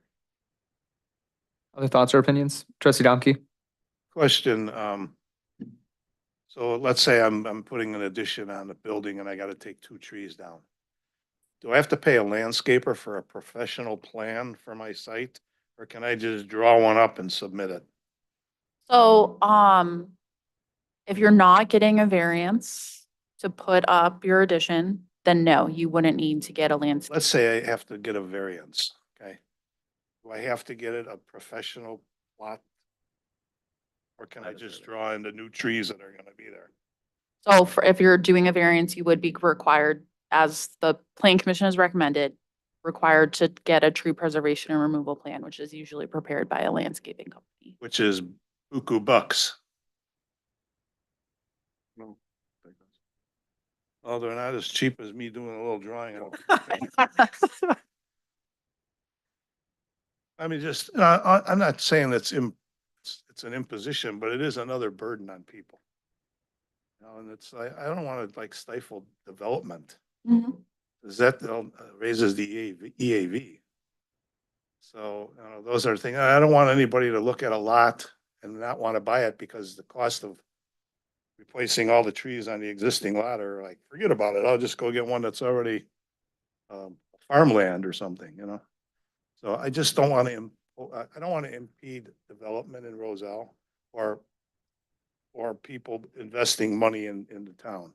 other thoughts or opinions? Trustee Domke. Question, so let's say I'm putting an addition on the building and I gotta take 2 trees down. Do I have to pay a landscaper for a professional plan for my site? Or can I just draw one up and submit it? So, if you're not getting a variance to put up your addition, then no, you wouldn't need to get a landscape. Let's say I have to get a variance, okay? Do I have to get it a professional plot? Or can I just draw in the new trees that are gonna be there? So if you're doing a variance, you would be required, as the Plan Commission has recommended, required to get a tree preservation and removal plan, which is usually prepared by a landscaping company. Which is buku bucks. Well, they're not as cheap as me doing a little drawing. I mean, just, I'm not saying it's an imposition, but it is another burden on people. You know, and it's, I don't want to like stifle development. Cause that raises the EAV. So, you know, those are things, I don't want anybody to look at a lot and not want to buy it because the cost of replacing all the trees on the existing lot are like, forget about it. I'll just go get one that's already farmland or something, you know? So I just don't want to, I don't want to impede development in Roselle or people investing money in the town.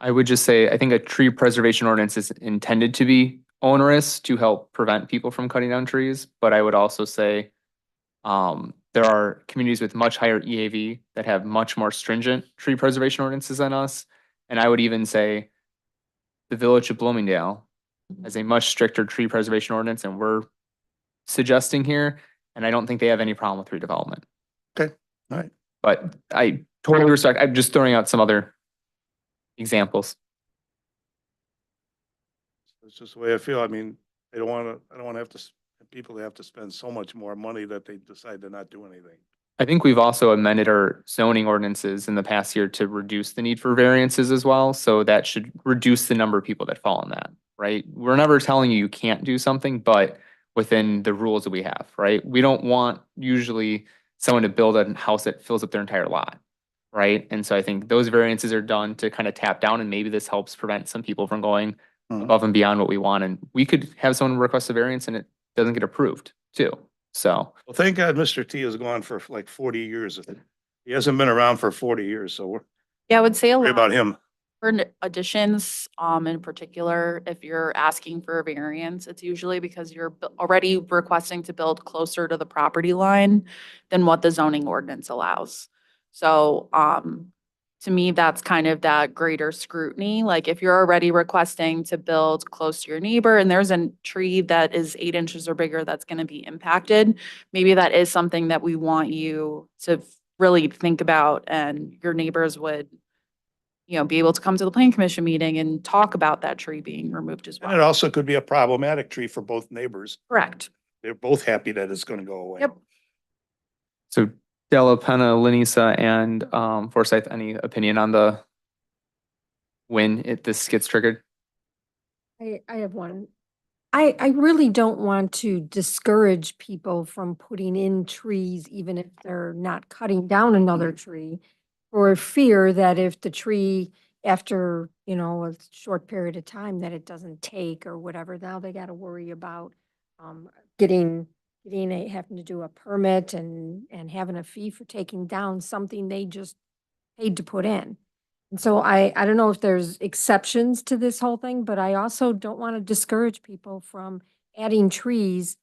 I would just say, I think a tree preservation ordinance is intended to be onerous to help prevent people from cutting down trees, but I would also say there are communities with much higher EAV that have much more stringent tree preservation ordinances than us. And I would even say the Village of Bloomingdale has a much stricter tree preservation ordinance and we're suggesting here, and I don't think they have any problem with redevelopment. Okay, all right. But I totally respect, I'm just throwing out some other examples. It's just the way I feel. I mean, I don't want to have to, people have to spend so much more money that they decide to not do anything. I think we've also amended our zoning ordinances in the past year to reduce the need for variances as well. So that should reduce the number of people that fall in that, right? We're never telling you you can't do something, but within the rules that we have, right? We don't want usually someone to build a house that fills up their entire lot, right? And so I think those variances are done to kind of tap down and maybe this helps prevent some people from going above and beyond what we want. And we could have someone request a variance and it doesn't get approved too. So. Well, thank God Mr. T has gone for like 40 years. He hasn't been around for 40 years, so we're Yeah, I would say a worried lot about him. for additions, in particular, if you're asking for a variance, it's usually because you're already requesting to build closer to the property line than what the zoning ordinance allows. So, to me, that's kind of that greater scrutiny. Like if you're already requesting to build close to your neighbor and there's a tree that is 8 inches or bigger that's going to be impacted, maybe that is something that we want you to really think about and your neighbors would, you know, be able to come to the planning commission meeting and talk about that tree being removed as And it well. also could be a problematic tree for both neighbors. Correct. They're both happy that it's going to go away. Yep. So Della Penna, Lenisa, and Forsyth, any opinion on when this gets triggered? I have one. I really don't want to discourage people from putting in trees, even if they're not cutting down another tree, for fear that if the tree, after, you know, a short period of time, that it doesn't take or whatever, now they got to worry about having to do a permit and having a fee for taking down something they just paid to put in. And so I don't know if there's exceptions to this whole thing, but I also don't want to discourage people from adding trees,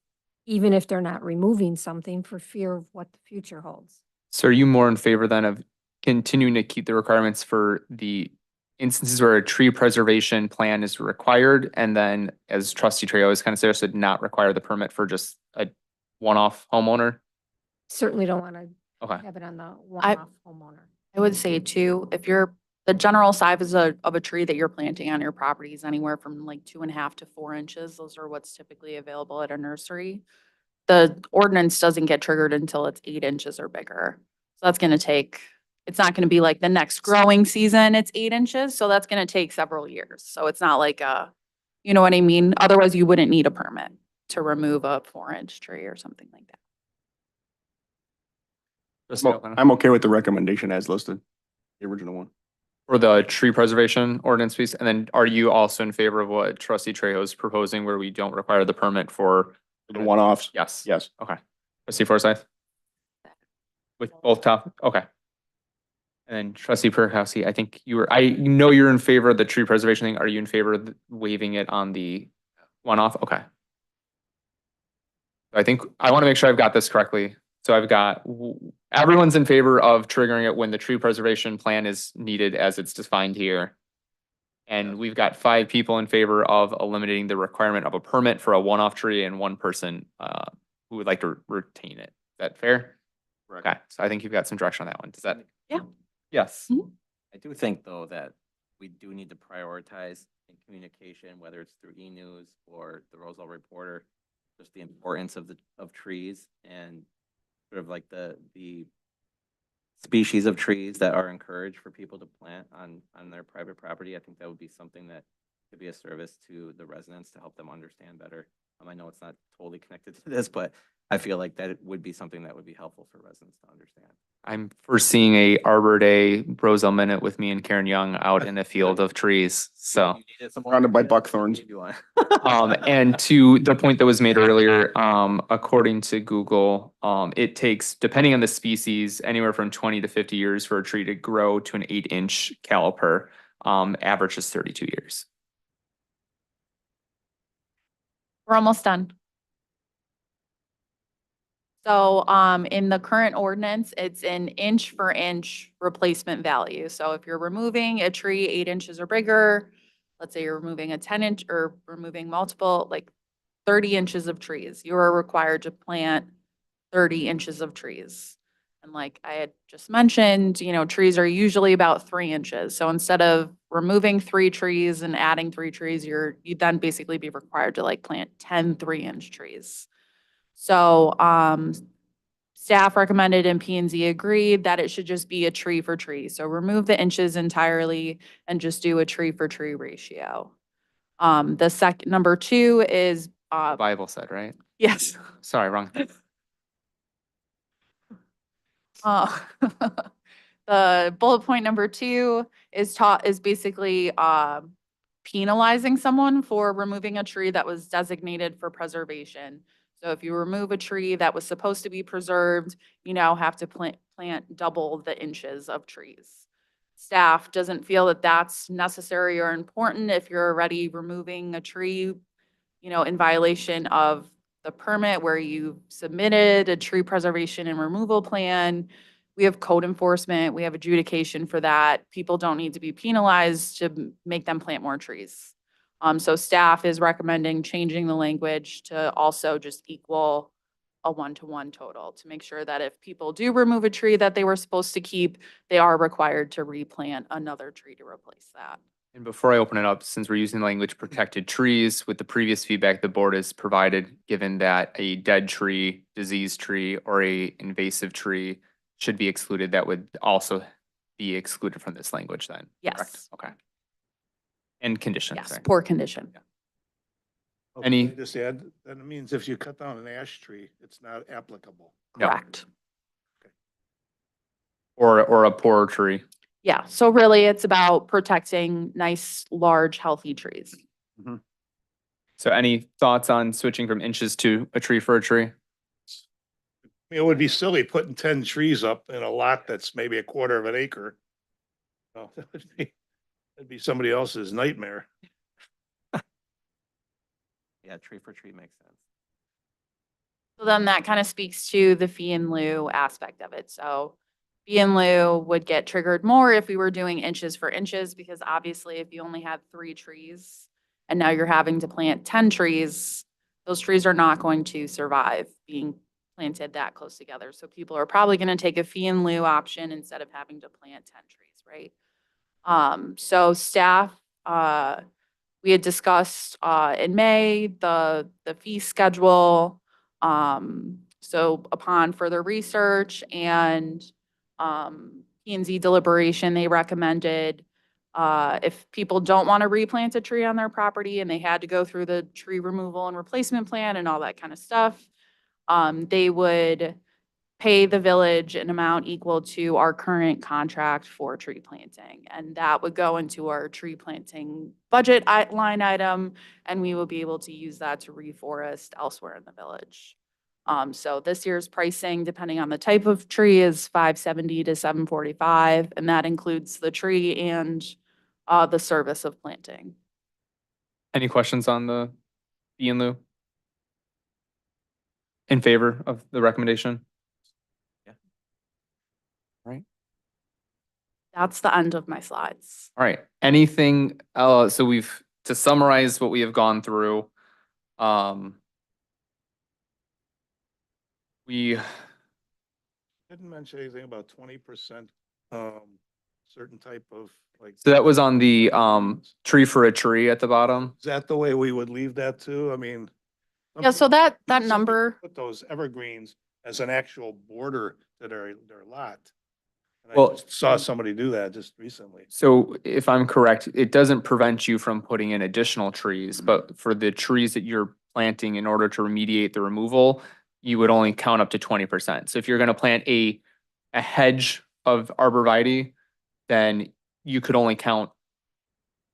even if they're not removing something for fear of what the future holds. So are you more in favor then of continuing to keep the requirements for the instances where a tree preservation plan is required? And then as trustee Trejo has kind of suggested, not require the permit for just a one-off homeowner? Certainly don't want to Okay. have it on the one-off homeowner. I would say too, if the general size of a tree that you're planting on your property is anywhere from like 2.5 to 4 inches. Those are what's typically available at a nursery. The ordinance doesn't get triggered until it's 8 inches or bigger. So that's going to take, it's not going to be like the next growing season, it's 8 inches. So that's going to take several years. So it's not like you know what I mean? Otherwise you wouldn't need a permit to remove a 4-inch tree or something like that. I'm okay with the recommendation as listed, the original one. For the tree preservation ordinance piece, and then are you also in favor of what trustee Trejo is proposing where we don't require the permit for? The one-offs? Yes. Yes. Okay. Trustee Forsyth? With both top, okay. And then trustee Perkowski, I think I know you're in favor of the tree preservation thing. Are you in favor of waiving it on the one-off? Okay. I think, I want to make sure I've got this correctly. So I've got, everyone's in favor of triggering it when the tree preservation plan is needed as it's defined here. And we've got 5 people in favor of eliminating the requirement of a permit for a one-off tree and 1 person who would like to retain it. Is that fair? Okay, so I think you've got some direction on that one. Does that? Yeah. Yes. I do think though that we do need to prioritize in communication, whether it's through e-news or the Roselle Reporter, just the importance of trees and sort of like the species of trees that are encouraged for people to plant on their private property. I think that would be something that could be a service to the residents to help them understand better. I know it's not totally connected to this, but I feel like that it would be something that would be helpful for residents to understand. I'm foreseeing a Arbor Day Roselle Minute with me and Karen Young out in a field of trees, so. You needed some more- Surrounded by buckthorns. If you want. And to the point that was made earlier, according to Google, it takes, depending on the species, anywhere from 20 to 50 years for a tree to grow to an 8-inch caliper. Average is 32 years. We're almost done. So, in the current ordinance, it's an inch for inch replacement value. So if you're removing a tree 8 inches or bigger, let's say you're removing a 10-inch or removing multiple, like 30 inches of trees, you are required to plant 30 inches of trees. And like I had just mentioned, you know, trees are usually about 3 inches. So instead of removing 3 trees and adding 3 trees, you'd then basically be required to like plant 10 3-inch trees. So, staff recommended and P and Z agreed that it should just be a tree for tree. So remove the inches entirely and just do a tree for tree ratio. The number 2 is, Bible said, right? yes. Sorry, wrong. The bullet point number 2 is basically, penalizing someone for removing a tree that was designated for preservation. So if you remove a tree that was supposed to be preserved, you now have to plant double the inches of trees. Staff doesn't feel that that's necessary or important if you're already removing a tree, you know, in violation of the permit where you submitted a tree preservation and removal plan. We have code enforcement, we have adjudication for that. People don't need to be penalized to make them plant more trees. So staff is recommending changing the language to also just equal a 1-to-1 total to make sure that if people do remove a tree that they were supposed to keep, they are required to replant another tree to replace that. And before I open it up, since we're using the language protected trees, with the previous feedback the board has provided, given that a dead tree, diseased tree, or a invasive tree should be excluded, that would also be excluded from this language then? Yes. Correct? Okay. And conditions. Yes, sorry. poor condition. Oh, Any- can I just add, that means if you cut down an ash tree, it's not applicable. No. Correct. Or a poorer tree. Yeah, so really it's about protecting nice, large, healthy trees. So any thoughts on switching from inches to a tree for a tree? I mean, it would be silly putting 10 trees up in a lot that's maybe a quarter of an acre. Oh, that'd be somebody else's nightmare. Yeah, tree for tree makes sense. So then that kind of speaks to the fee in lieu aspect of it. So fee in lieu would get triggered more if we were doing inches for inches, because obviously if you only had 3 trees and now you're having to plant 10 trees, those trees are not going to survive being planted that close together. So people are probably going to take a fee in lieu option instead of having to plant 10 trees, right? So staff, we had discussed in May the fee schedule. So upon further research and P&Z deliberation, they recommended if people don't want to replant a tree on their property and they had to go through the tree removal and replacement plan and all that kind of stuff, they would pay the village an amount equal to our current contract for tree planting. And that would go into our tree planting budget line item, and we will be able to use that to reforest elsewhere in the village. So this year's pricing, depending on the type of tree, is $570 to $745, and that includes the tree and the service of planting. Any questions on the fee in lieu? In favor of the recommendation? That's the end of my slides. All right, anything, so to summarize what we have gone through, we, Didn't mention anything about 20% certain type of like? So that was on the tree for a tree at the bottom. Is that the way we would leave that too? I mean. some Yeah, so people- that some people number, Put those evergreens as an actual border to their lot. And I Well- just saw somebody do that just recently. So if I'm correct, it doesn't prevent you from putting in additional trees, but for the trees that you're planting in order to remediate the removal, you would only count up to 20%. So if you're gonna plant a hedge of arborvitae, then you could only count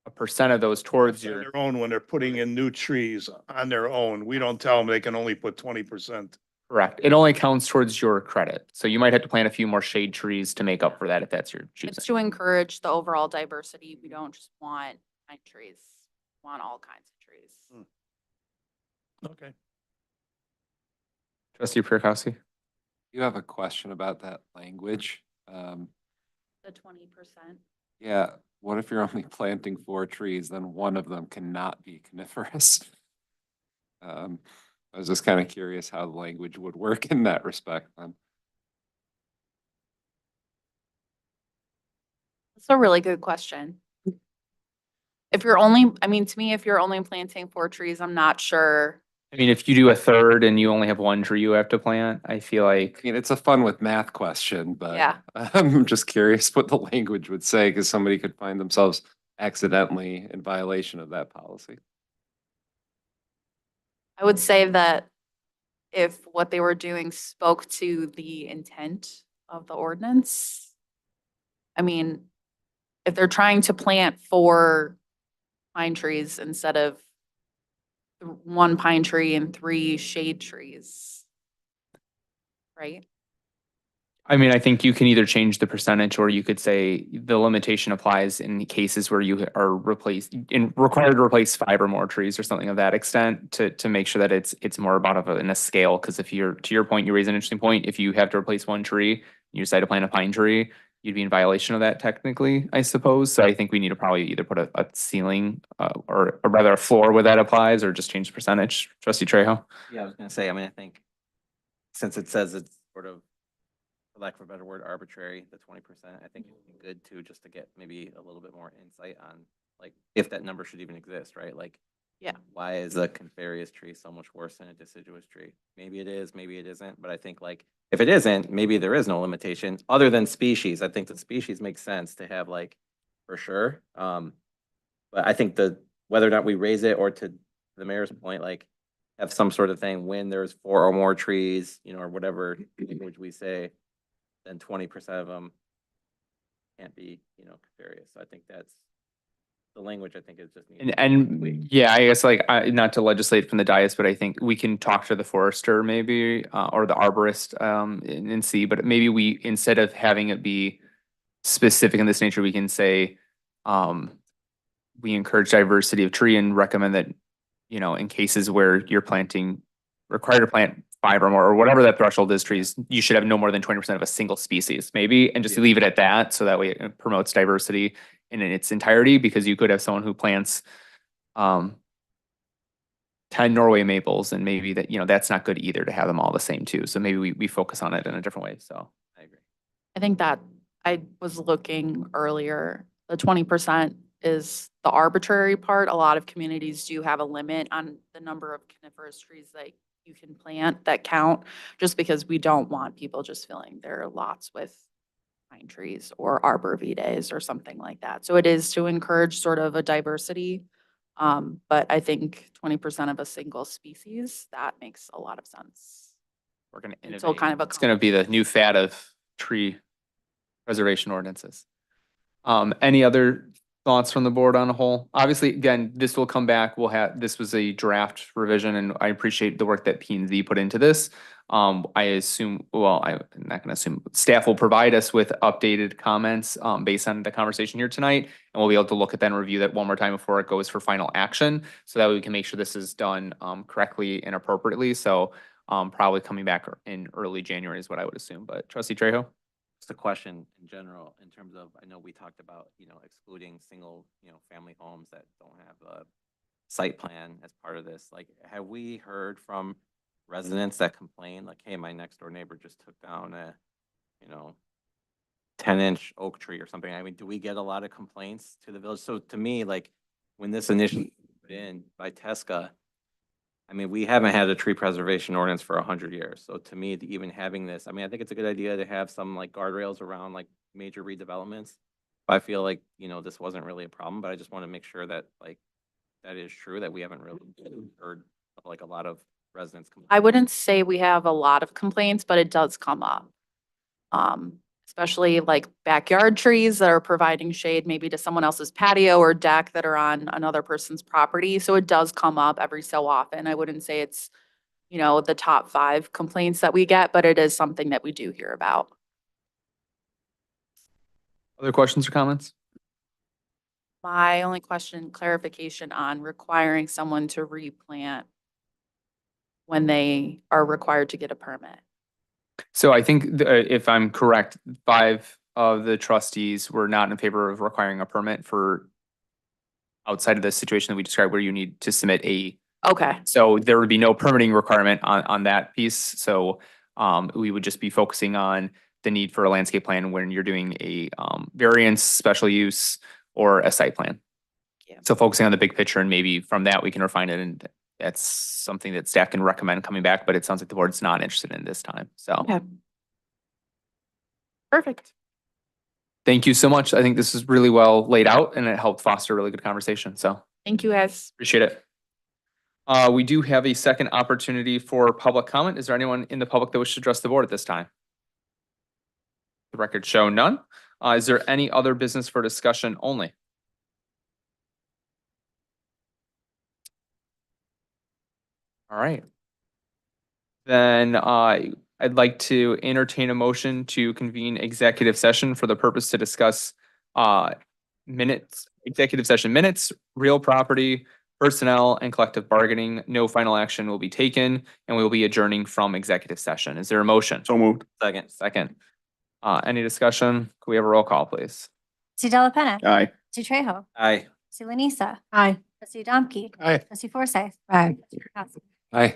a percent of those towards On your, their own, when they're putting in new trees on their own, we don't tell them they can only put 20%. correct. It only counts towards your credit. So you might have to plant a few more shade trees to make up for that if that's your choosing. It's to encourage the overall diversity. We don't just want pine trees, we want all kinds of trees. Okay. Trustee Prokowski? You have a question about that language? The 20%. Yeah, what if you're only planting 4 trees, then one of them cannot be coniferous? I was just kind of curious how the language would work in that respect then. That's a really good question. If you're only, I mean, to me, if you're only planting 4 trees, I'm not sure. I mean, if you do a third and you only have 1 tree you have to plant, I feel like, I mean, it's a fun with math question, but Yeah. I'm just curious what the language would say, because somebody could find themselves accidentally in violation of that policy. I would say that if what they were doing spoke to the intent of the ordinance, I mean, if they're trying to plant 4 pine trees instead of 1 pine tree and 3 shade trees, right? I mean, I think you can either change the percentage or you could say the limitation applies in cases where you are required to replace 5 or more trees or something of that extent to make sure that it's more about in a scale. Because if you're, to your point, you raise an interesting point. If you have to replace 1 tree, you decide to plant a pine tree, you'd be in violation of that technically, I suppose. So I think we need to probably either put a ceiling or rather a floor where that applies or just change the percentage. Trustee Trejo? Yeah, I was gonna say, I mean, I think since it says it's sort of, for lack of a better word, arbitrary, the 20%, I think it'd be good to just to get maybe a little bit more insight on like if that number should even exist, right? Like, Yeah. why is a coniferous tree so much worse than a deciduous tree? Maybe it is, maybe it isn't, but I think like if it isn't, maybe there is no limitation other than species. I think the species makes sense to have like for sure. But I think whether or not we raise it or to the mayor's point, like have some sort of thing when there's 4 or more trees, you know, or whatever language we say, then 20% of them can't be, you know, coniferous. So I think that's the language I think is just needs. And yeah, I guess like, not to legislate from the dais, but I think we can talk to the forester maybe, or the arborist, and see, but maybe we, instead of having it be specific in this nature, we can say, we encourage diversity of tree and recommend that, you know, in cases where you're required to plant 5 or more, or whatever that threshold is, trees, you should have no more than 20% of a single species, maybe, and just leave it at that, so that way it promotes diversity in its entirety, because you could have someone who plants 10 Norway maples, and maybe that, you know, that's not good either to have them all the same too. So maybe we focus on it in a different way. So I agree. I think that I was looking earlier, the 20% is the arbitrary part. A lot of communities do have a limit on the number of coniferous trees that you can plant that count, just because we don't want people just filling their lots with pine trees or arborvitaes or something like that. So it is to encourage sort of a diversity. But I think 20% of a single species, that makes a lot of sense. we're gonna It's innovate. all kind of a It's gonna be the new fad of tree preservation ordinances. Any other thoughts from the board on a whole? Obviously, again, this will come back. This was a draft revision, and I appreciate the work that P and Z put into this. I assume, well, I'm not gonna assume, staff will provide us with updated comments, based on the conversation here tonight. And we'll be able to look at that and review that one more time before it goes for final action, so that we can make sure this is done, correctly and appropriately. So, probably coming back in early January is what I would assume, but Trustee Trejo? Just a question in general, in terms of, I know we talked about, you know, excluding single, you know, family homes that don't have a site plan as part of this. Like, have we heard from residents that complain like, hey, my next door neighbor just took down a, you know, 10-inch oak tree or something. I mean, do we get a lot of complaints to the village? So to me, like, when this initially put in by Tesca, I mean, we haven't had a tree preservation ordinance for 100 years. So to me, even having this, I mean, I think it's a good idea to have some like guardrails around like major redevelopments. I feel like, you know, this wasn't really a problem, but I just want to make sure that like, that is true, that we haven't really heard of like a lot of residents. I wouldn't say we have a lot of complaints, but it does come up. Especially like backyard trees that are providing shade maybe to someone else's patio or deck that are on another person's property. So it does come up every so often. I wouldn't say it's, you know, the top 5 complaints that we get, but it is something that we do hear about. Other questions or comments? My only question, clarification on requiring someone to replant when they are required to get a permit. So I think if I'm correct, 5 of the trustees were not in favor of requiring a permit for outside of the situation that we described where you need to submit a, Okay, so there would be no permitting requirement on that piece. So we would just be focusing on the need for a landscape plan when you're doing a variance, special use, or a site plan. Yeah. So focusing on the big picture, and maybe from that we can refine it, and that's something that staff can recommend coming back, but it sounds like the board's not interested in this time. So okay. Perfect. thank you so much. I think this is really well laid out and it helped foster a really good conversation. So Thank you, guys. appreciate it. We do have a second opportunity for public comment. Is there anyone in the public that wishes to address the board at this time? The record show none. Is there any other business for discussion only? All right. Then I'd like to entertain a motion to convene executive session for the purpose to discuss executive session minutes, real property, personnel, and collective bargaining. No final action will be taken, and we will be adjourning from executive session. Is there a motion? So moved. Second. Any discussion? Could we have a roll call, please? Trustee Della Penna. Aye. Trustee Trejo. Aye. Trustee Lanisa. Aye. Trustee Domke. Aye. Trustee Forsythe. Aye. Trustee Prokowski. Aye.